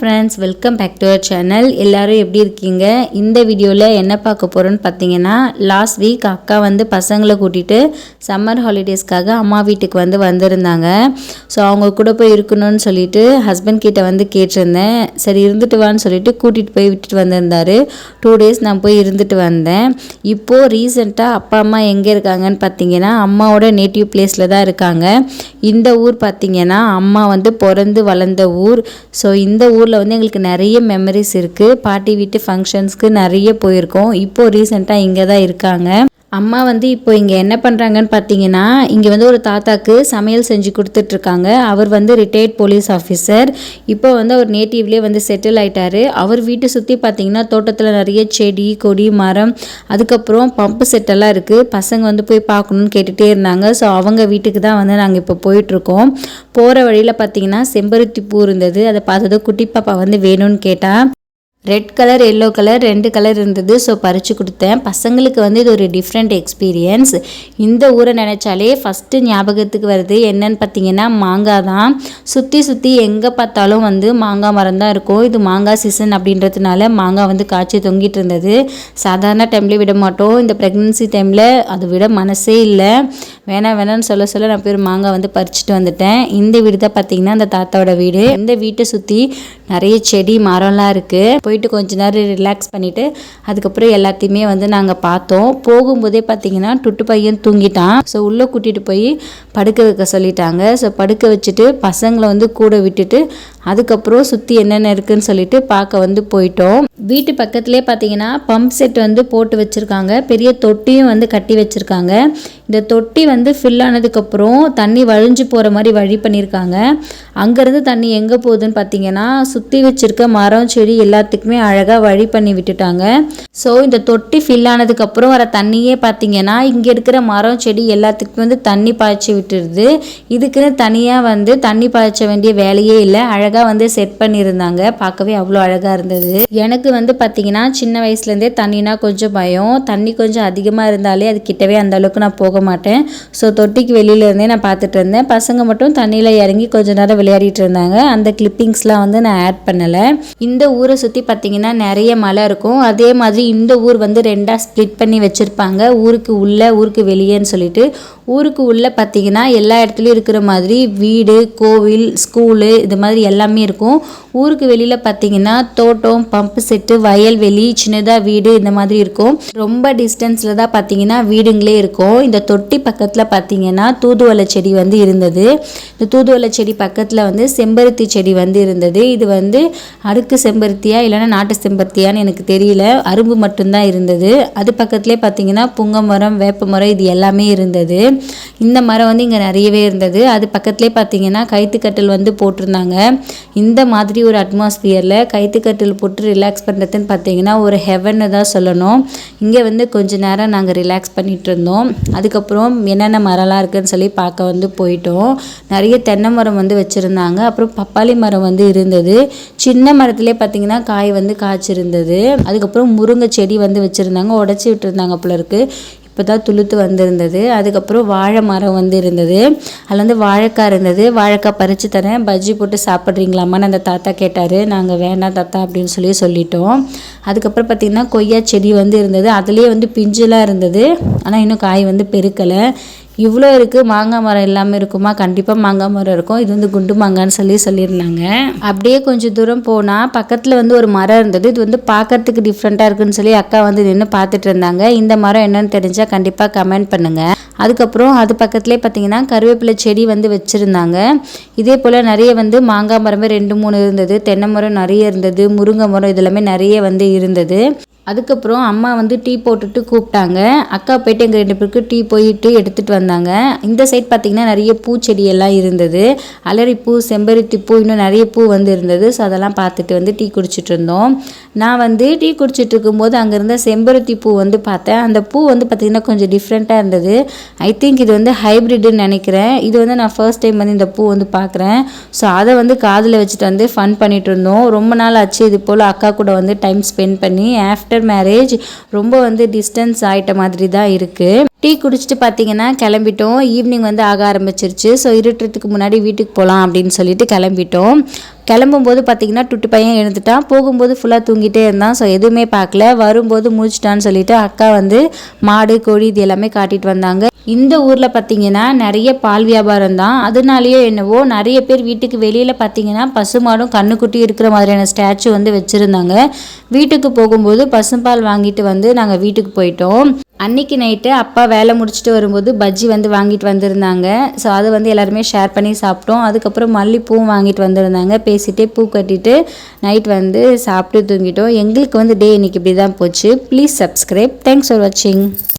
Friends, welcome back to our channel. எல்லோரும் எப்படி இருக்கீங்க? இந்த வீடியோவில் என்ன பார்க்க போகிறோன்னு பார்த்தீங்கன்னா, லாஸ்ட் வீக் அக்கா வந்து பசங்களை கூட்டிகிட்டு சம்மர் ஹாலிடேஸ்க்காக அம்மா வீட்டுக்கு வந்திருந்தாங்க. ஸோ அவங்க கூட போய் இருக்கணும்னு சொல்லிட்டு ஹஸ்பண்ட் கிட்ட வந்து கேட்டிருந்தேன். சரி இருந்துட்டு வான்னு சொல்லிட்டு கூட்டிகிட்டு போய் விட்டுட்டு வந்திருந்தாரு. 2 days நான் போய் இருந்துட்டு வந்தேன். இப்போது ரீசெண்டாக அப்பா அம்மா எங்கே இருக்காங்கன்னு பார்த்தீங்கன்னா, அம்மாவோட நேட்டிவ் பிளேஸில் தான் இருக்காங்க. இந்த ஊர் பார்த்தீங்கன்னா அம்மா வந்து பிறந்து வளர்ந்த ஊர். ஸோ இந்த ஊரில் வந்து எங்களுக்கு நிறைய மெமரிஸ் இருக்குது. பாட்டி வீட்டு ஃபங்க்ஷன்ஸ்க்கு நிறைய போயிருக்கோம். இப்போது ரீசெண்டாக இங்கே தான் இருக்காங்க. அம்மா வந்து இப்போ இங்கே என்ன பண்ணுறாங்கன்னு பார்த்தீங்கன்னா, இங்கே வந்து ஒரு தாத்தாக்கு சமையல் செஞ்சு கொடுத்துட்ருக்காங்க. அவர் வந்து ரிட்டையர்ட் போலீஸ் ஆஃபீஸர். இப்போ வந்து அவர் நேட்டிவ்லேயே வந்து செட்டில் ஆகிட்டார். அவர் வீட்டை சுற்றி பார்த்தீங்கன்னா தோட்டத்தில் நிறைய செடி கொடி மரம், அதுக்கப்புறம் பம்பு செட்டெல்லாம் இருக்குது. பசங்க வந்து போய் பார்க்கணுன்னு கேட்டுகிட்டே இருந்தாங்க. ஸோ அவங்க வீட்டுக்கு தான் வந்து நாங்கள் இப்போ போயிட்டுருக்கோம். போகிற வழியில் பார்த்தீங்கன்னா செம்பருத்தி பூ இருந்தது. அதை பார்த்ததும் குட்டி பாப்பா வந்து வேணும்னு கேட்டால் red colour yellow colour 2 colour இருந்தது. ஸோ பறித்து கொடுத்தேன். பசங்களுக்கு வந்து இது ஒரு டிஃப்ரெண்ட் எக்ஸ்பீரியன்ஸ். இந்த ஊரை நினச்சாலே ஃபஸ்ட்டு ஞாபகத்துக்கு வருது என்னன்னு பார்த்தீங்கன்னா மாங்காய் தான். சுற்றி எங்கே பார்த்தாலும் வந்து மாங்காய் மரம் தான் இருக்கும். இது மாங்காய் சீசன் அப்படின்றதுனால மாங்காய் வந்து காய்ச்சி தொங்கிட்டு இருந்தது. சாதாரண டைம்லேயே விட மாட்டோம். இந்த ப்ரெக்னென்சி டைமில் அது விட மனசே இல்லை. வேணான்னு சொல்ல நான் போய் மாங்காய் வந்து பறிச்சுட்டு வந்துட்டேன். இந்த வீடு தான் பார்த்தீங்கன்னா அந்த தாத்தாவோட வீடு. இந்த வீட்டை சுற்றி நிறைய செடி மரம்லாம் இருக்குது. போயிட்டு கொஞ்ச நேரம் ரிலாக்ஸ் பண்ணிவிட்டு அதுக்கப்புறம் எல்லாத்தையுமே வந்து நாங்கள் பார்த்தோம். போகும்போதே பார்த்தீங்கன்னா டுட்டு பையன் தூங்கிட்டான். ஸோ உள்ளே கூட்டிகிட்டு போய் படுக்க வைக்க சொல்லிட்டாங்க. ஸோ படுக்க வச்சுட்டு பசங்களை வந்து கூட விட்டுட்டு அதுக்கப்புறம் சுற்றி என்னென்ன இருக்குதுன்னு சொல்லிட்டு பார்க்க வந்து போயிட்டோம். வீட்டு பக்கத்துலேயே பார்த்தீங்கன்னா பம்ப் செட் வந்து போட்டு வச்சுருக்காங்க. பெரிய தொட்டியும் வந்து கட்டி வச்சுருக்காங்க. இந்த தொட்டி வந்து ஃபில் ஆனதுக்கப்புறம் தண்ணி வழிஞ்சு போகிற மாதிரி வழி பண்ணியிருக்காங்க. அங்கேருந்து தண்ணி எங்கே போகுதுன்னு பார்த்தீங்கன்னா சுற்றி வச்சுருக்க மரம் செடி எல்லாத்துக்குமே அழகாக வழி பண்ணி விட்டுட்டாங்க. ஸோ இந்த தொட்டி ஃபில் ஆனதுக்கப்புறம் வர தண்ணியே பார்த்தீங்கன்னா இங்கே இருக்கிற மரம் செடி எல்லாத்துக்குமே வந்து தண்ணி பாய்ச்சி விட்டுருது. இதுக்குன்னு தனியாக வந்து தண்ணி பாய்ச்ச வேண்டிய வேலையே இல்லை. அழகாக வந்து செட் பண்ணியிருந்தாங்க. பார்க்கவே அவ்வளோ அழகாக இருந்தது. எனக்கு வந்து பார்த்தீங்கன்னா சின்ன வயசுலேருந்தே தண்ணினா கொஞ்சம் பயம். தண்ணி கொஞ்சம் அதிகமாக இருந்தாலே அது கிட்டவே அந்த அளவுக்கு நான் போக மாட்டேன். ஸோ தொட்டிக்கு வெளியில இருந்தே நான் பார்த்துட்டு இருந்தேன். பசங்க மட்டும் தண்ணியில் இறங்கி கொஞ்ச நேரம் விளையாடிட்டு இருந்தாங்க. அந்த கிளிப்பிங்ஸ்லாம் வந்து நான் ஆட் பண்ணலை. இந்த ஊரை சுற்றி பார்த்தீங்கன்னா நிறைய மலை இருக்கும். அதே மாதிரி இந்த ஊர் வந்து 2ஆக ஸ்ப்ளிட் பண்ணி வச்சுருப்பாங்க. ஊருக்கு உள்ளே ஊருக்கு வெளியேன்னு சொல்லிட்டு. ஊருக்கு உள்ளே பார்த்தீங்கன்னா எல்லா இடத்துலையும் இருக்கிற மாதிரி வீடு கோவில் ஸ்கூலு இது மாதிரி எல்லாமே இருக்கும். ஊருக்கு வெளியில் பார்த்தீங்கன்னா தோட்டம் பம்பு செட்டு வயல்வெளி சின்னதாக வீடு இந்த மாதிரி இருக்கும். ரொம்ப டிஸ்டன்ஸில் தான் பார்த்தீங்கன்னா வீடுங்களே இருக்கும். இந்த தொட்டி பக்கத்தில் பார்த்தீங்கன்னா தூதுவளை செடி வந்து இருந்தது. இந்த தூதுவளை செடி பக்கத்தில் வந்து செம்பருத்தி செடி வந்து இருந்தது. இது வந்து அடுக்கு செம்பருத்தியா இல்லைன்னா நாட்டு செம்பருத்தியான்னு எனக்கு தெரியல. அரும்பு மட்டும்தான் இருந்தது. அது பக்கத்துலேயே பார்த்தீங்கன்னா புங்க மரம் வேப்ப மரம் இது எல்லாமே இருந்தது. இந்த மரம் வந்து இங்கே நிறையவே இருந்தது. அது பக்கத்துலேயே பார்த்தீங்கன்னா கைத்துக்கட்டில் வந்து போட்டிருந்தாங்க. இந்த மாதிரி ஒரு அட்மாஸ்பியரில் கைத்துக்கட்டில் போட்டு ரிலாக்ஸ் பண்ணுறதுன்னு பார்த்தீங்கன்னா ஒரு ஹெவன்னு தான் சொல்லணும். இங்கே வந்து கொஞ்ச நேரம் நாங்கள் ரிலாக்ஸ் பண்ணிகிட்டு இருந்தோம். அதுக்கப்புறம் என்னென்ன மரம்லாம் இருக்குதுன்னு சொல்லி பார்க்க வந்து போயிட்டோம். நிறைய தென்னை மரம் வந்து வச்சுருந்தாங்க. அப்புறம் பப்பாளி மரம் வந்து இருந்தது. சின்ன மரத்துலேயே பார்த்தீங்கன்னா காய் வந்து காய்ச்சிருந்தது. அதுக்கப்புறம் முருங்கை செடி வந்து வச்சுருந்தாங்க. உடச்சி விட்டுருந்தாங்க போல இருக்குது. இப்போ தான் துளுத்து வந்திருந்தது. அதுக்கப்புறம் வாழை மரம் வந்து இருந்தது. அதில் வந்து வாழைக்காய் இருந்தது. வாழைக்காய் பறித்து தரேன் பஜ்ஜி போட்டு சாப்பிட்றீங்களாமான்னு அந்த தாத்தா கேட்டார். நாங்கள் வேண்டாம் தாத்தா அப்படின்னு சொல்லிட்டோம். அதுக்கப்புறம் பார்த்திங்கன்னா கொய்யா செடி வந்து இருந்தது. அதுலேயே வந்து பிஞ்சுலாம் இருந்தது. ஆனால் இன்னும் காய் வந்து பெருக்கலை. இவ்வளோ இருக்குது. மாங்காய் மரம் எல்லாமே இருக்குமா? கண்டிப்பாக மாங்காய் மரம் இருக்கும். இது வந்து குண்டு மாங்கான்னு சொல்லியிருந்தாங்க. அப்படியே கொஞ்சம் தூரம் போனால் பக்கத்தில் வந்து ஒரு மரம் இருந்தது. இது வந்து பார்க்கறதுக்கு டிஃப்ரெண்ட்டாக இருக்குன்னு சொல்லி அக்கா வந்து நின்று பார்த்துட்டு இருந்தாங்க. இந்த மரம் என்னன்னு தெரிஞ்சால் கண்டிப்பாக கமெண்ட் பண்ணுங்கள். அதுக்கப்புறம் அது பக்கத்துலேயே பார்த்தீங்கன்னா கருவேப்பிலை செடி வந்து வச்சுருந்தாங்க. இதே போல் நிறைய வந்து மாங்காய் மரமே 2-3 இருந்தது. தென்னை மரம் நிறைய இருந்தது. முருங்கை மரம் இதெல்லாமே நிறைய வந்து இருந்தது. அதுக்கப்புறம் அம்மா வந்து டீ போட்டுட்டு கூப்பிட்டாங்க. அக்கா போய்ட்டு எங்கள் 2 பேருக்கு டீ போயிட்டு எடுத்துகிட்டு வந்தாங்க. இந்த சைட் பார்த்திங்கன்னா நிறைய பூச்செடியெல்லாம் இருந்தது. அலரிப்பூ செம்பருத்தி பூ இன்னும் நிறைய பூ வந்து இருந்தது. ஸோ அதெல்லாம் பார்த்துட்டு வந்து டீ குடிச்சிட்டு இருந்தோம். நான் வந்து டீ குடிச்சிட்டு இருக்கும்போது அங்கே இருந்த செம்பருத்தி பூ வந்து பார்த்தேன். அந்த பூ வந்து பார்த்திங்கன்னா கொஞ்சம் டிஃப்ரெண்ட்டாக இருந்தது. ஐ திங்க் இது வந்து ஹைப்ரிட்னு நினைக்கிறேன். இது வந்து நான் ஃபர்ஸ்ட் டைம் வந்து இந்த பூ வந்து பார்க்குறேன். ஸோ அதை வந்து காதில் வச்சுட்டு வந்து ஃபன் பண்ணிகிட்டு இருந்தோம். ரொம்ப நாள் ஆச்சு இது போல் அக்கா கூட வந்து டைம் ஸ்பெண்ட் பண்ணி. ஆஃப்டர் மேரேஜ் ரொம்ப வந்து டிஸ்டன்ஸ் ஆகிட்ட மாதிரி தான் இருக்குது. டீ குடிச்சிட்டு பார்த்தீங்கன்னா கிளம்பிட்டோம். ஈவினிங் வந்து ஆக ஆரம்பிச்சிருச்சு. ஸோ இருட்டுறதுக்கு முன்னாடி வீட்டுக்கு போகலாம் அப்படின்னு சொல்லிட்டு கிளம்பிட்டோம். கிளம்பும்போது பார்த்திங்கன்னா குட்டி பையன் எழுந்துட்டான், போகும்போது ஃபுல்லாக தூங்கிட்டே இருந்தான். ஸோ எதுவுமே பார்க்கல. வரும்போது முழிச்சிட்டான்னு சொல்லிட்டு அக்கா வந்து மாடு கோழி இது எல்லாமே காட்டிட்டு வந்தாங்க. இந்த ஊரில் பார்த்திங்கன்னா நிறைய பால் வியாபாரம் தான். அதனாலேயோ என்னவோ நிறைய பேர் வீட்டுக்கு வெளியில் பார்த்திங்கன்னா பசுமாடும் கண்ணுக்குட்டி இருக்கிற மாதிரியான ஸ்டாச்சு வந்து வச்சுருந்தாங்க. வீட்டுக்கு போகும்போது பசும்பால் வாங்கிட்டு வந்து நாங்கள் வீட்டுக்கு போயிட்டோம். அன்றைக்கி நைட்டு அப்பா வேலை முடிச்சுட்டு வரும்போது பஜ்ஜி வந்து வாங்கிட்டு வந்திருந்தாங்க. ஸோ அதை வந்து எல்லாருமே ஷேர் பண்ணி சாப்பிட்டோம். அதுக்கப்புறம் மல்லிப்பூவும் வாங்கிட்டு வந்திருந்தாங்க. பேசிகிட்டே பூ கட்டிட்டு நைட் வந்து சாப்பிட்டு தூங்கிட்டோம். எங்களுக்கு வந்து டே இன்றைக்கி இப்படி தான் போச்சு. Please subscribe. தேங்க்ஸ் ஃபார் வாட்சிங்.